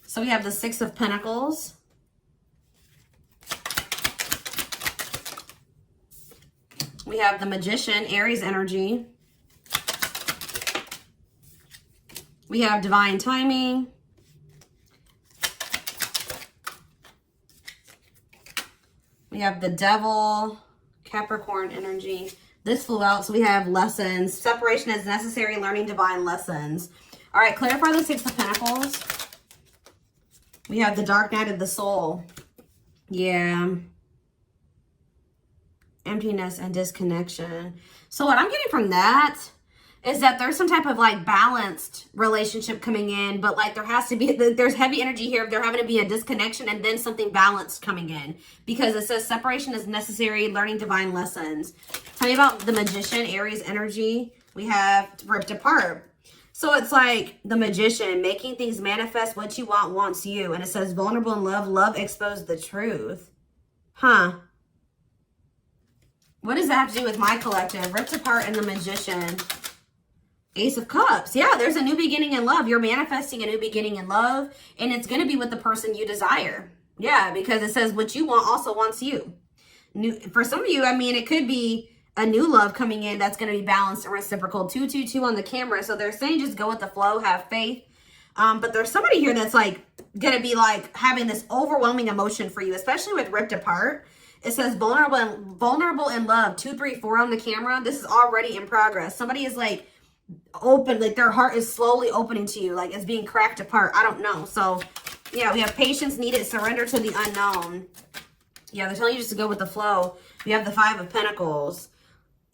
So we have the Six of Pentacles. We have the Magician, Aries energy. We have Divine Timing. We have the Devil, Capricorn energy. This flew out, so we have lessons. Separation is necessary, learning divine lessons. All right, clarify the Six of Pentacles. We have the Dark Night of the Soul. Yeah. Emptiness and disconnection. So what I'm getting from that is that there's some type of like balanced relationship coming in, but like there has to be, there's heavy energy here. There having to be a disconnection and then something balanced coming in, because it says separation is necessary, learning divine lessons. Tell me about the Magician, Aries energy. We have ripped apart. So it's like the Magician, making things manifest. What you want wants you. And it says vulnerable in love, love exposed the truth. Huh. What does that have to do with my collective? Ripped apart and the Magician. Ace of Cups. Yeah, there's a new beginning in love. You're manifesting a new beginning in love, and it's going to be with the person you desire. Yeah, because it says what you want also wants you. For some of you, I mean, it could be a new love coming in that's going to be balanced and reciprocal. 222 on the camera. So they're saying just go with the flow, have faith. But there's somebody here that's like going to be like having this overwhelming emotion for you, especially with ripped apart. It says vulnerable in love. 234 on the camera. This is already in progress. Somebody is like open, like their heart is slowly opening to you, like it's being cracked apart. I don't know. So yeah, we have patience needed, surrender to the unknown. Yeah, they're telling you just to go with the flow. We have the Five of Pentacles.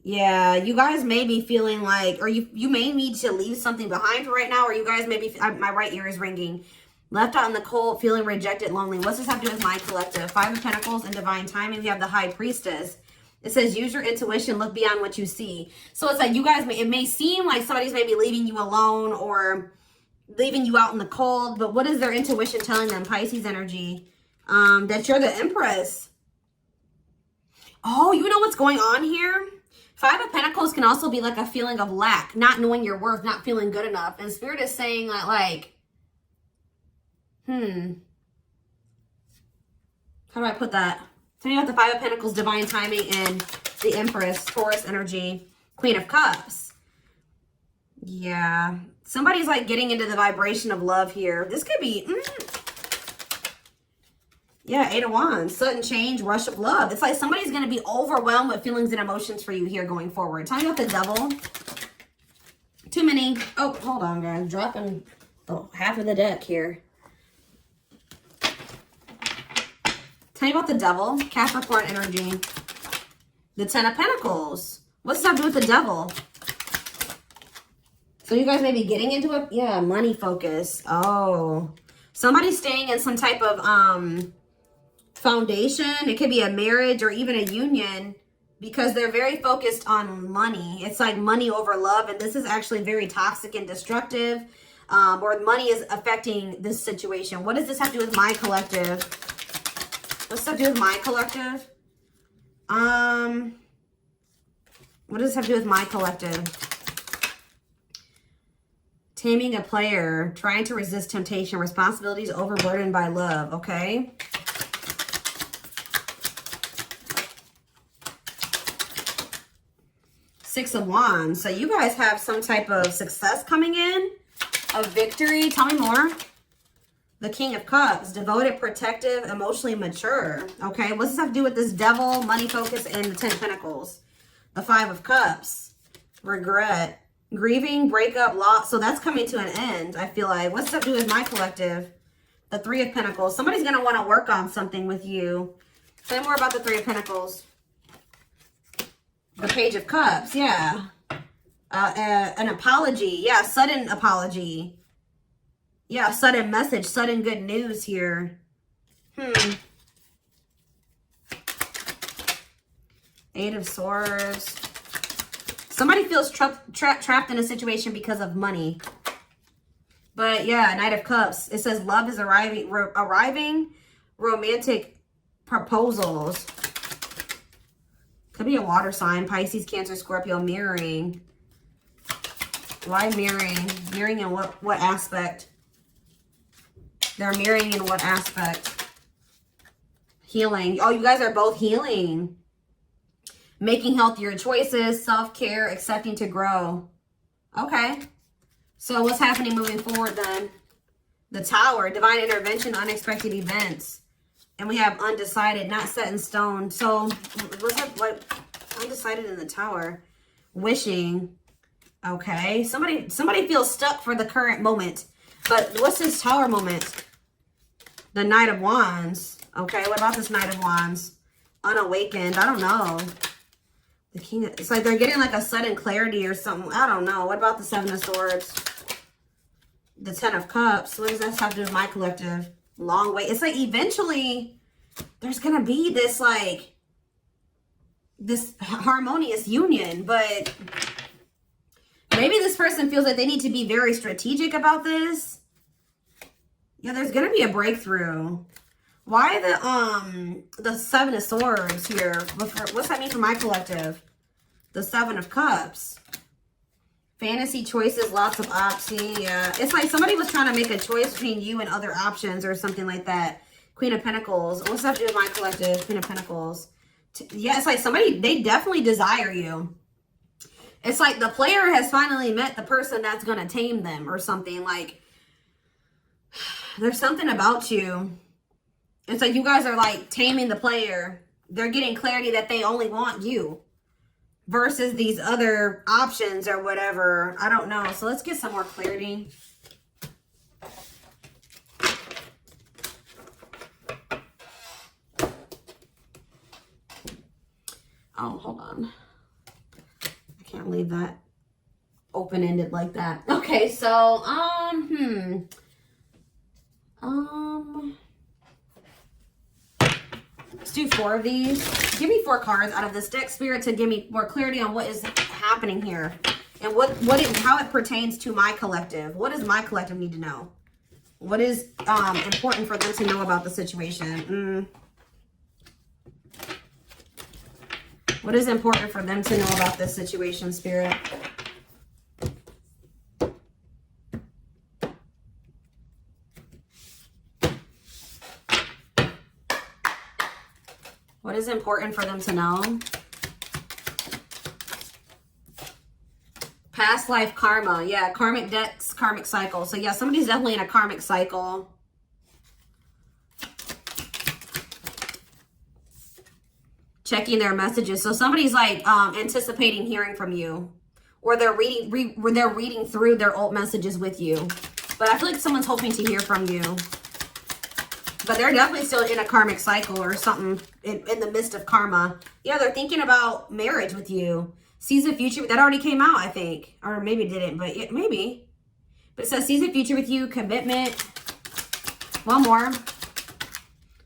Yeah, you guys may be feeling like, or you may need to leave something behind for right now, or you guys may be, my right ear is ringing. Left out in the cold, feeling rejected, lonely. What's this have to do with my collective? Five of Pentacles and Divine Timing. We have the High Priestess. It says, use your intuition, look beyond what you see. So it's like you guys, it may seem like somebody's maybe leaving you alone or leaving you out in the cold, but what is their intuition telling them? Pisces energy. That you're the Empress. Oh, you know what's going on here? Five of Pentacles can also be like a feeling of lack, not knowing your worth, not feeling good enough. And Spirit is saying that like, how do I put that? So you got the Five of Pentacles, Divine Timing, and the Empress, Taurus energy, Queen of Cups. Yeah. Somebody's like getting into the vibration of love here. This could be, yeah, Eight of Wands, sudden change, rush of love. It's like somebody's going to be overwhelmed with feelings and emotions for you here going forward. Tell me about the Devil. Too many. Oh, hold on, guys. Dropping half of the deck here. Tell me about the Devil, Capricorn energy. The Ten of Pentacles. What's that do with the Devil? So you guys may be getting into it. Yeah, money focus. Oh. Somebody's staying in some type of foundation. It could be a marriage or even a union because they're very focused on money. It's like money over love. And this is actually very toxic and destructive. Or money is affecting this situation. What does this have to do with my collective? What's that do with my collective? What does this have to do with my collective? Taming a player, trying to resist temptation, responsibilities overburdened by love, okay? Six of Wands. So you guys have some type of success coming in, of victory. Tell me more. The King of Cups, devoted, protective, emotionally mature. Okay, what's this have to do with this Devil, money focus, and the Ten of Pentacles? The Five of Cups, regret, grieving, breakup, loss. So that's coming to an end, I feel like. What's this have to do with my collective? The Three of Pentacles. Somebody's going to want to work on something with you. Tell me more about the Three of Pentacles. The Page of Cups, yeah. An apology. Yeah, sudden apology. Yeah, sudden message, sudden good news here. Eight of Swords. Somebody feels trapped in a situation because of money. But yeah, Knight of Cups. It says love is arriving, romantic proposals. Could be a water sign, Pisces, Cancer, Scorpio, mirroring. Why mirroring? Mirroring in what aspect? They're mirroring in what aspect? Healing. Oh, you guys are both healing. Making healthier choices, self-care, accepting to grow. Okay. So what's happening moving forward then? The Tower, divine intervention, unexpected events. And we have undecided, not set in stone. So what's up, what? Undecided in the Tower. Wishing. Okay. Somebody feels stuck for the current moment. But what's this Tower moment? The Knight of Wands. Okay. What about this Knight of Wands? Unawakened. I don't know. The King. It's like they're getting like a sudden clarity or something. I don't know. What about the Seven of Swords? The Ten of Cups. What does that have to do with my collective? Long way. It's like eventually there's going to be this like this harmonious union, but maybe this person feels like they need to be very strategic about this. Yeah, there's going to be a breakthrough. Why the Seven of Swords here? What's that mean for my collective? The Seven of Cups. Fantasy choices, lots of options. Yeah, it's like somebody was trying to make a choice between you and other options or something like that. Queen of Pentacles. What's that to do with my collective? Queen of Pentacles. Yeah, it's like somebody, they definitely desire you. It's like the player has finally met the person that's going to tame them or something. Like, there's something about you. It's like you guys are like taming the player. They're getting clarity that they only want you. Versus these other options or whatever. I don't know. So let's get some more clarity. Oh, hold on. I can't leave that open-ended like that. Okay, so, let's do 4 of these. Give me 4 cards out of this deck, Spirit, to give me more clarity on what is happening here. And how it pertains to my collective. What does my collective need to know? What is important for them to know about the situation? What is important for them to know about this situation, Spirit? What is important for them to know? Past life karma. Yeah, karmic debts, karmic cycle. So yeah, somebody's definitely in a karmic cycle. Checking their messages. So somebody's like anticipating hearing from you. Or they're reading through their old messages with you. But I feel like someone's hoping to hear from you. But they're definitely still in a karmic cycle or something in the midst of karma. Yeah, they're thinking about marriage with you. Sees a future. That already came out, I think. Or maybe it didn't, but yeah, maybe. But it says sees a future with you, commitment. One more.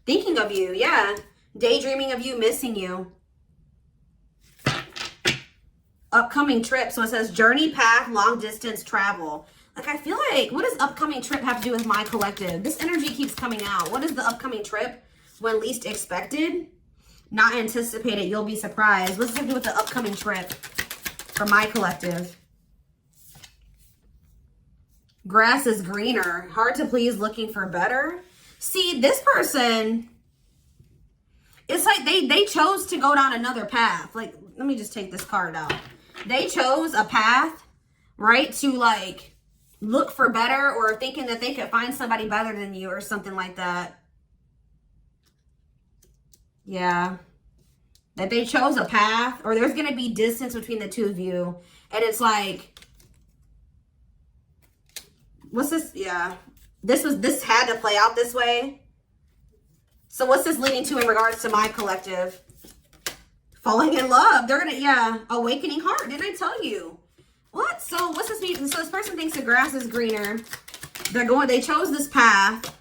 Thinking of you, yeah. Daydreaming of you, missing you. Upcoming trip. So it says journey, path, long distance travel. Like, I feel like, what does upcoming trip have to do with my collective? This energy keeps coming out. What is the upcoming trip? When least expected? Not anticipated. You'll be surprised. What's it have to do with the upcoming trip for my collective? Grass is greener. Hard to please, looking for better. See, this person, it's like they chose to go down another path. Like, let me just take this card out. They chose a path, right, to like look for better, or thinking that they could find somebody better than you or something like that. Yeah. That they chose a path, or there's going to be distance between the two of you. And it's like, what's this? Yeah. This had to play out this way. So what's this leading to in regards to my collective? Falling in love. They're going to, yeah, awakening heart. Didn't I tell you? What? So what's this mean? So this person thinks the grass is greener. They chose this path.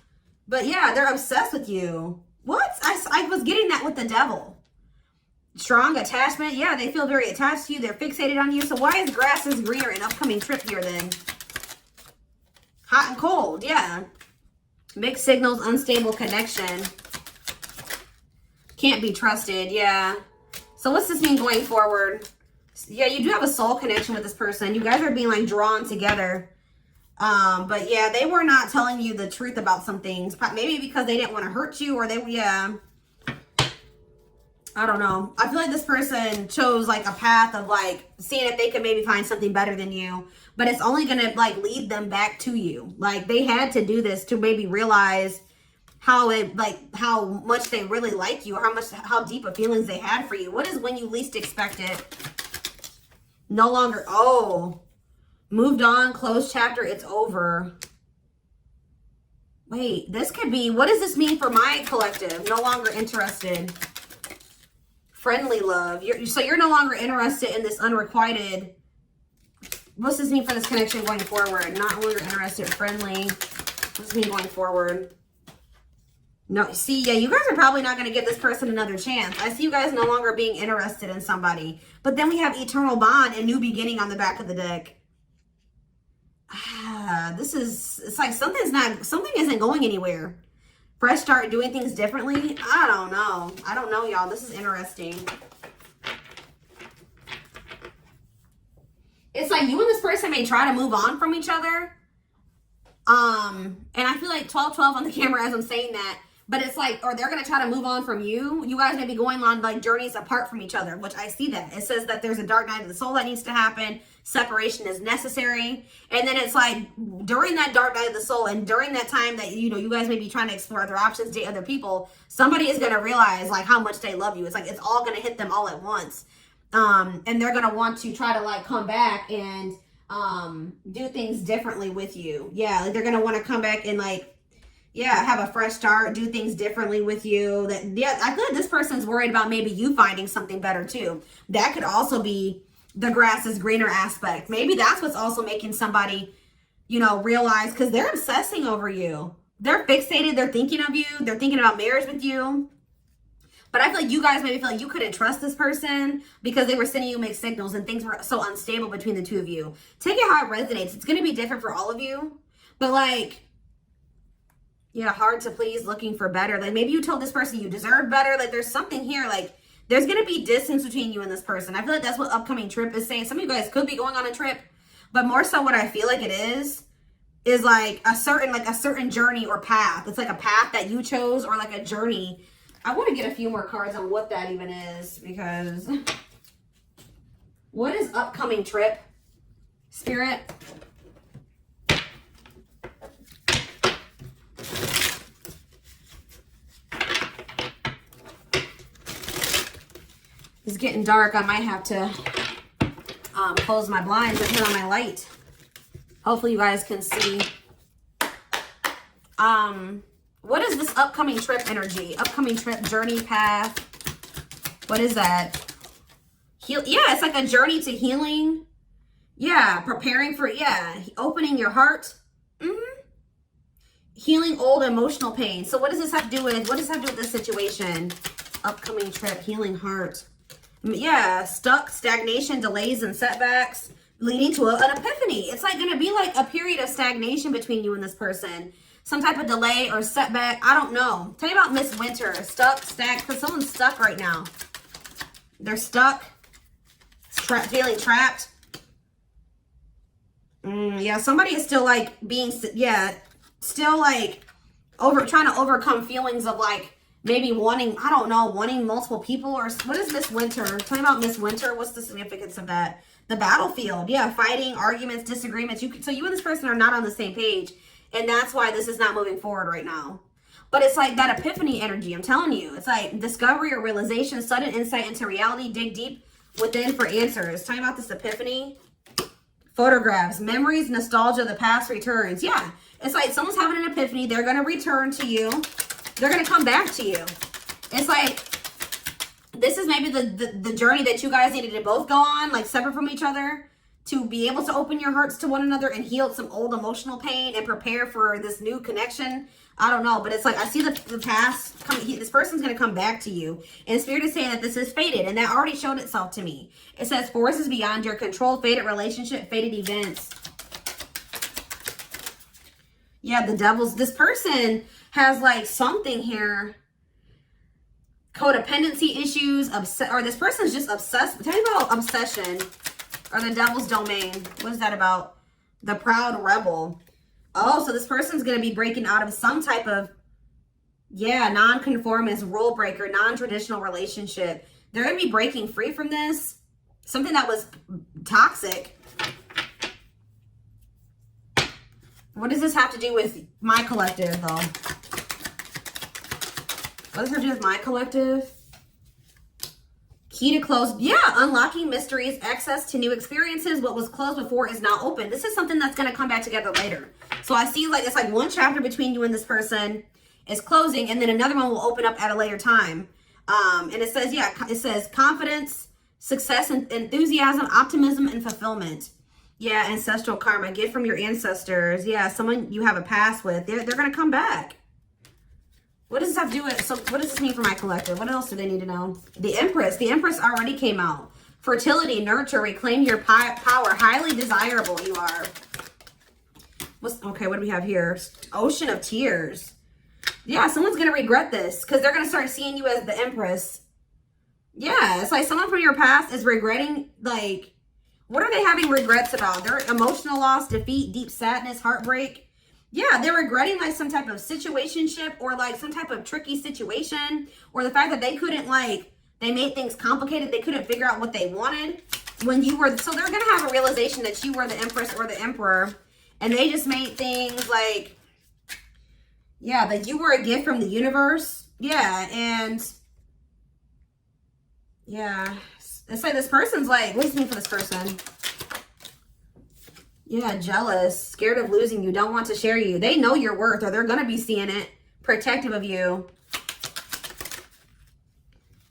But yeah, they're obsessed with you. What? I was getting that with the devil. Strong attachment. Yeah, they feel very attached to you. They're fixated on you. So why is grass is greener in upcoming trip here then? Hot and cold. Yeah. Mixed signals, unstable connection. Can't be trusted. Yeah. So what's this mean going forward? Yeah, you do have a soul connection with this person. You guys are being like drawn together. But yeah, they were not telling you the truth about some things. Maybe because they didn't want to hurt you, or yeah. I don't know. I feel like this person chose like a path of like seeing if they could maybe find something better than you, but it's only going to like lead them back to you. Like they had to do this to maybe realize how much they really like you, or how deep of feelings they had for you. What is when you least expect it? No longer. Oh, moved on, closed chapter. It's over. Wait, this could be, what does this mean for my collective? No longer interested. Friendly love. So you're no longer interested in this unrequited. What's this mean for this connection going forward? Not longer interested. Friendly. What's this mean going forward? No, see, yeah, you guys are probably not going to give this person another chance. I see you guys no longer being interested in somebody. But then we have eternal bond and new beginning on the back of the deck. It's like something isn't going anywhere. Fresh start, doing things differently. I don't know, y'all. This is interesting. It's like you and this person may try to move on from each other. And I feel like 12-12 on the camera as I'm saying that. But it's like, or they're going to try to move on from you. You guys may be going on like journeys apart from each other, which I see that. It says that there's a dark night of the soul that needs to happen. Separation is necessary. And then it's like during that dark night of the soul and during that time that, you guys may be trying to explore other options, date other people, somebody is going to realize like how much they love you. It's like, it's all going to hit them all at once. And they're going to want to try to like come back and do things differently with you. Yeah, like they're going to want to come back and like, yeah, have a fresh start, do things differently with you. Yeah, I feel like this person's worried about maybe you finding something better too. That could also be the grass is greener aspect. Maybe that's what's also making somebody, realize, because they're obsessing over you. They're fixated. They're thinking of you. They're thinking about marriage with you. But I feel like you guys maybe feel like you couldn't trust this person because they were sending you mixed signals and things were so unstable between the two of you. Take it how it resonates. It's going to be different for all of you. But like, yeah, hard to please, looking for better. Like maybe you told this person you deserve better. Like there's something here. Like there's going to be distance between you and this person. I feel like that's what upcoming trip is saying. Some of you guys could be going on a trip, but more so what I feel like it is like a certain journey or path. It's like a path that you chose or like a journey. I want to get a few more cards on what that even is, because what is upcoming trip? Spirit. It's getting dark. I might have to close my blinds and turn on my light. Hopefully you guys can see. What is this upcoming trip energy? Upcoming trip, journey, path. What is that? Yeah, it's like a journey to healing. Yeah, preparing for, opening your heart. Healing old emotional pain. So what does this have to do with, this situation? Upcoming trip, healing heart. Yeah, stuck, stagnation, delays, and setbacks leading to an epiphany. It's like going to be like a period of stagnation between you and this person. Some type of delay or setback. I don't know. Tell me about Miss Winter. Stuck, because someone's stuck right now. They're stuck. Feeling trapped. Yeah, somebody is still like still like trying to overcome feelings of like, maybe wanting multiple people, or what is Miss Winter? Tell me about Miss Winter. What's the significance of that? The battlefield. Yeah, fighting, arguments, disagreements. So you and this person are not on the same page. And that's why this is not moving forward right now. But it's like that epiphany energy. I'm telling you. It's like discovery or realization, sudden insight into reality. Dig deep within for answers. Tell me about this epiphany. Photographs, memories, nostalgia, the past returns. Yeah, it's like someone's having an epiphany. They're going to return to you. They're going to come back to you. It's like, this is maybe the journey that you guys needed to both go on, like separate from each other, to be able to open your hearts to one another and heal some old emotional pain and prepare for this new connection. I don't know, but it's like, I see the past coming. This person's going to come back to you. And Spirit is saying that this is fated, and that already showed itself to me. It says, forces beyond your control, fated relationship, fated events. Yeah, the Devil's, this person has like something here, codependency issues, or this person's just obsessed. Tell me about obsession or the Devil's domain. What is that about? The proud rebel. Oh, so this person's going to be breaking out of some type of, yeah, non-conformist, rule breaker, non-traditional relationship. They're going to be breaking free from this. Something that was toxic. What does this have to do with my collective, though? What does it have to do with my collective? Key to close. Yeah, unlocking mysteries, access to new experiences. What was closed before is now open. This is something that's going to come back together later. So I see like it's like one chapter between you and this person is closing, and then another one will open up at a later time. And it says, yeah, it says confidence, success, and enthusiasm, optimism, and fulfillment. Yeah, ancestral karma. Get from your ancestors. Yeah, someone you have a past with. They're going to come back. What does this have to do with, so what does this mean for my collective? What else do they need to know? The Empress. The Empress already came out. Fertility, nurture, reclaim your power. Highly desirable you are. Okay, what do we have here? Ocean of tears. Yeah, someone's going to regret this because they're going to start seeing you as the Empress. Yeah, it's like someone from your past is regretting, like, what are they having regrets about? Their emotional loss, defeat, deep sadness, heartbreak. Yeah, they're regretting like some type of situationship or like some type of tricky situation, or the fact that they couldn't like, they made things complicated. They couldn't figure out what they wanted when you were, so they're going to have a realization that you were the Empress or the Emperor, and they just made things like, yeah, that you were a gift from the universe. Yeah, and yeah, it's like this person's like, what does it mean for this person? Yeah, jealous, scared of losing you, don't want to share you. They know your worth, or they're going to be seeing it. Protective of you.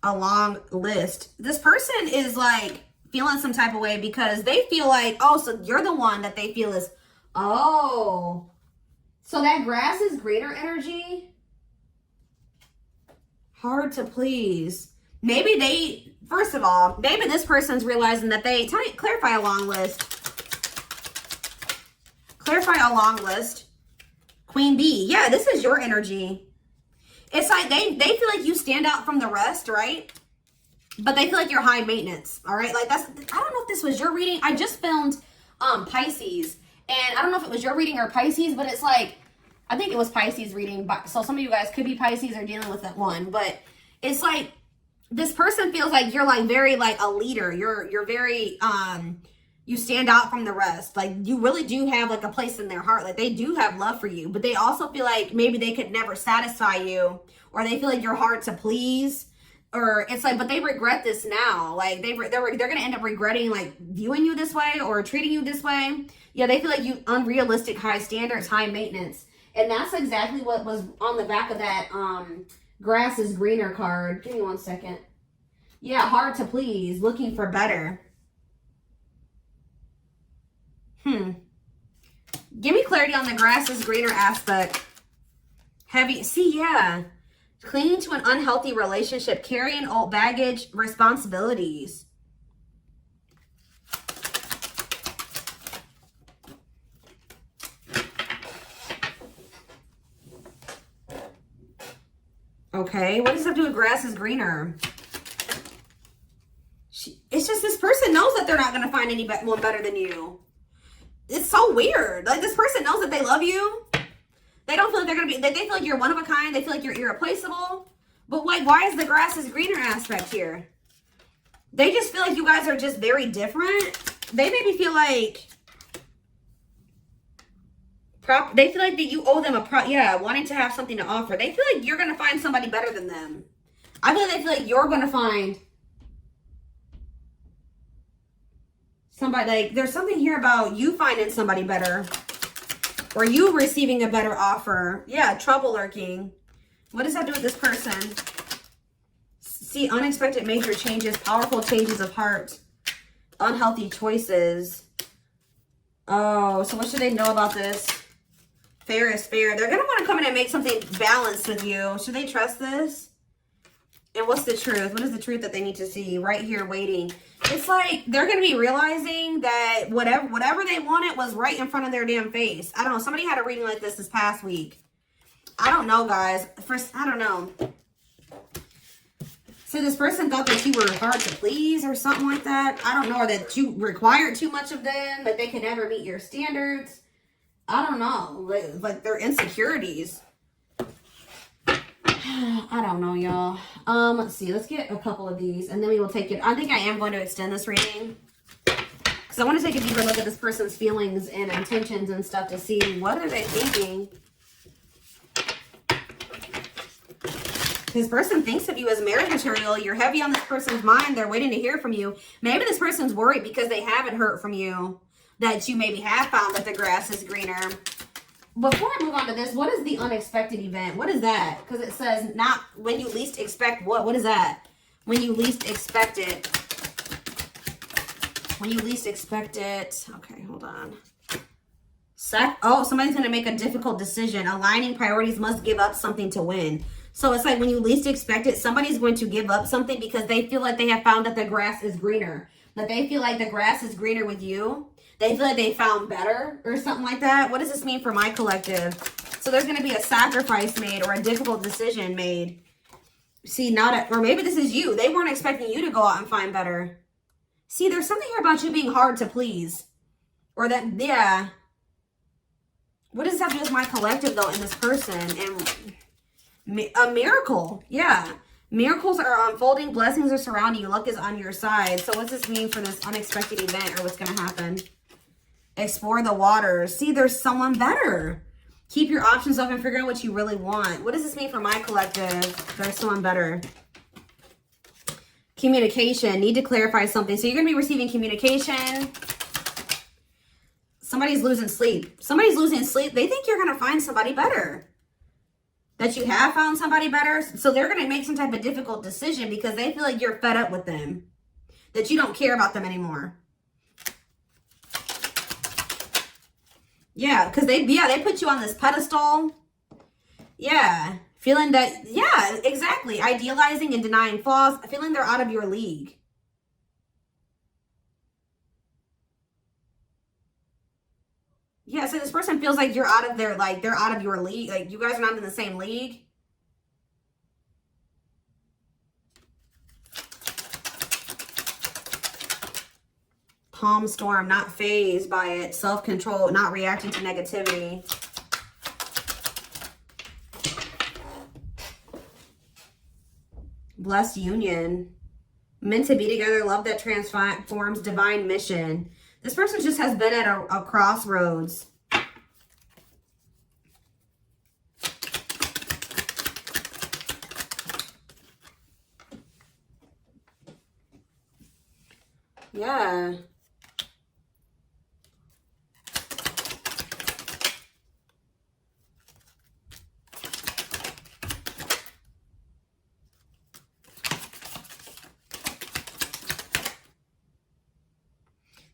A long list. This person is like feeling some type of way because they feel like, oh, so you're the one that they feel is, oh, so that grass is greener energy. Hard to please. Maybe they, first of all, maybe this person's realizing that they, clarify a long list. Clarify a long list. Queen Bee. Yeah, this is your energy. It's like they feel like you stand out from the rest, right? But they feel like you're high maintenance, all right? Like that's, I don't know if this was your reading. I just filmed Pisces, and I don't know if it was your reading or Pisces, but it's like, I think it was Pisces reading. So some of you guys could be Pisces or dealing with that one, but it's like this person feels like you're like very like a leader. You're very you stand out from the rest. Like you really do have like a place in their heart. Like they do have love for you, but they also feel like maybe they could never satisfy you, or they feel like you're hard to please, or it's like, but they regret this now. Like they're going to end up regretting like viewing you this way or treating you this way. Yeah, they feel like you unrealistic, high standards, high maintenance. And that's exactly what was on the back of that grass is greener card. Give me 1 second. Yeah, hard to please, looking for better. Give me clarity on the grass is greener aspect. Heavy. See, yeah. Clinging to an unhealthy relationship. Carrying old baggage, responsibilities. Okay. What does that have to do with grass is greener? It's just this person knows that they're not going to find anyone better than you. It's so weird. Like this person knows that they love you. They don't feel like they're going to be, they feel like you're one of a kind. They feel like you're irreplaceable. But like, why is the grass is greener aspect here? They just feel like you guys are just very different. They maybe feel like, they feel like that you owe them wanting to have something to offer. They feel like you're going to find somebody better than them. I feel like they feel like you're going to find somebody, like there's something here about you finding somebody better, or you receiving a better offer. Yeah, trouble lurking. What does that do with this person? See, unexpected major changes, powerful changes of heart, unhealthy choices. Oh, so what should they know about this? Fair is fair. They're going to want to come in and make something balanced with you. Should they trust this? And what's the truth? What is the truth that they need to see? Right here waiting. It's like they're going to be realizing that whatever they wanted was right in front of their damn face. I don't know. Somebody had a reading like this past week. I don't know, guys. I don't know. So this person thought that you were hard to please or something like that. I don't know, or that you required too much of them, that they could never meet your standards. I don't know, like their insecurities. I don't know, y'all. Let's see. Let's get a couple of these, and then we will take it. I think I am going to extend this reading because I want to take a deeper look at this person's feelings and intentions and stuff to see what are they thinking. This person thinks of you as marriage material. You're heavy on this person's mind. They're waiting to hear from you. Maybe this person's worried because they haven't heard from you, that you maybe have found that the grass is greener. Before I move on to this, what is the unexpected event? What is that? Because it says not when you least expect what? What is that? When you least expect it. When you least expect it. Okay, hold on. Oh, somebody's going to make a difficult decision. Aligning priorities must give up something to win. So it's like when you least expect it, somebody's going to give up something because they feel like they have found that the grass is greener. That they feel like the grass is greener with you. They feel like they found better or something like that. What does this mean for my collective? So there's going to be a sacrifice made or a difficult decision made. See, or maybe this is you. They weren't expecting you to go out and find better. See, there's something here about you being hard to please. Or that, yeah. What does that have to do with my collective, though, in this person? And a miracle. Yeah. Miracles are unfolding. Blessings are surrounding you. Luck is on your side. So what's this mean for this unexpected event or what's going to happen? Explore the waters. See, there's someone better. Keep your options open. Figure out what you really want. What does this mean for my collective? There's someone better. Communication. Need to clarify something. So you're going to be receiving communication. Somebody's losing sleep. Somebody's losing sleep. They think you're going to find somebody better. That you have found somebody better. So they're going to make some type of difficult decision because they feel like you're fed up with them. That you don't care about them anymore. Yeah, because they put you on this pedestal. Yeah. Feeling that, yeah, exactly. Idealizing and denying flaws. Feeling they're out of your league. Yeah, so this person feels like you're out of their, like, they're out of your league. Like, you guys are not in the same league. Calm storm, not phased by it. Self-control, not reacting to negativity. Blessed union. Meant to be together, love that transforms, divine mission. This person just has been at a crossroads. Yeah.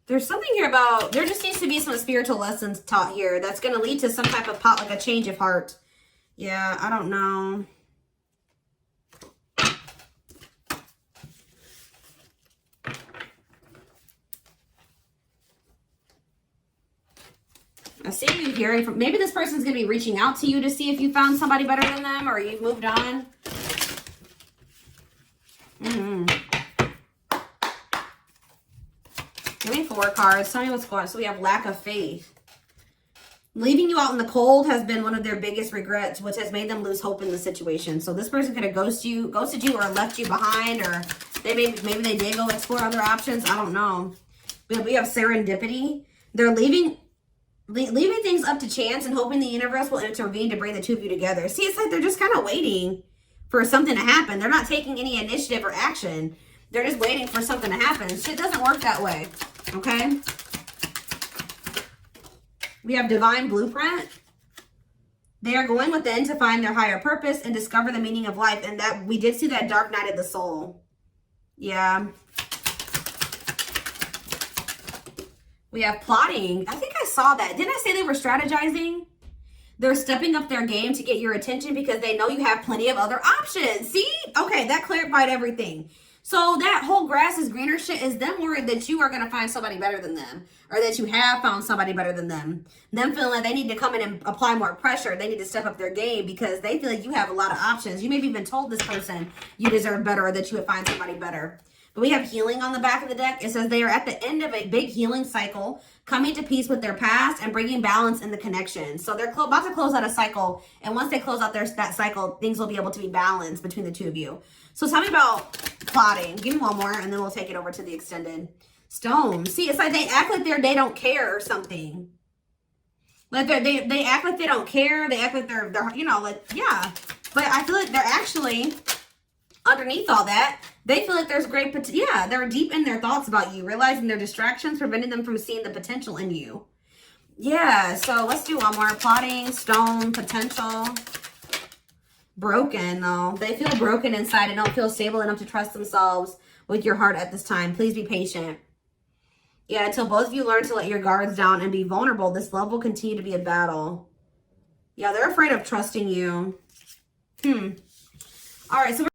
There's something here about, there just needs to be some spiritual lessons taught here that's going to lead to some type of like a change of heart. Yeah, I don't know. I see you hearing from, maybe this person's going to be reaching out to you to see if you found somebody better than them or you've moved on. Give me 4 cards. Tell me what's going on. So we have lack of faith. Leaving you out in the cold has been one of their biggest regrets, which has made them lose hope in the situation. So this person could have ghosted you or left you behind, or maybe they did go explore other options. I don't know. We have serendipity. They're leaving things up to chance and hoping the universe will intervene to bring the two of you together. See, it's like they're just kind of waiting for something to happen. They're not taking any initiative or action. They're just waiting for something to happen. Shit doesn't work that way. Okay? We have divine blueprint. They are going within to find their higher purpose and discover the meaning of life. And that we did see that dark night of the soul. Yeah. We have plotting. I think I saw that. Didn't I say they were strategizing? They're stepping up their game to get your attention because they know you have plenty of other options. See? Okay, that clarified everything. So that whole grass is greener shit is them worried that you are going to find somebody better than them, or that you have found somebody better than them. Them feeling like they need to come in and apply more pressure. They need to step up their game because they feel like you have a lot of options. You may have even told this person you deserve better or that you would find somebody better. But we have healing on the back of the deck. It says they are at the end of a big healing cycle, coming to peace with their past and bringing balance in the connection. So they're about to close out a cycle. And once they close out that cycle, things will be able to be balanced between the two of you. So tell me about plotting. Give me one more and then we'll take it over to the extended stone. See, it's like they act like they don't care or something. Like they act like they don't care. They act like they're you know, like, yeah. But I feel like they're actually, underneath all that, they feel like there's great potential. Yeah, they're deep in their thoughts about you, realizing their distractions preventing them from seeing the potential in you. Yeah, so let's do one more. Plotting, stone, potential. Broken, though. They feel broken inside and don't feel stable enough to trust themselves with your heart at this time. Please be patient. Yeah, until both of you learn to let your guards down and be vulnerable, this love will continue to be a battle. Yeah, they're afraid of trusting you. All right, so we're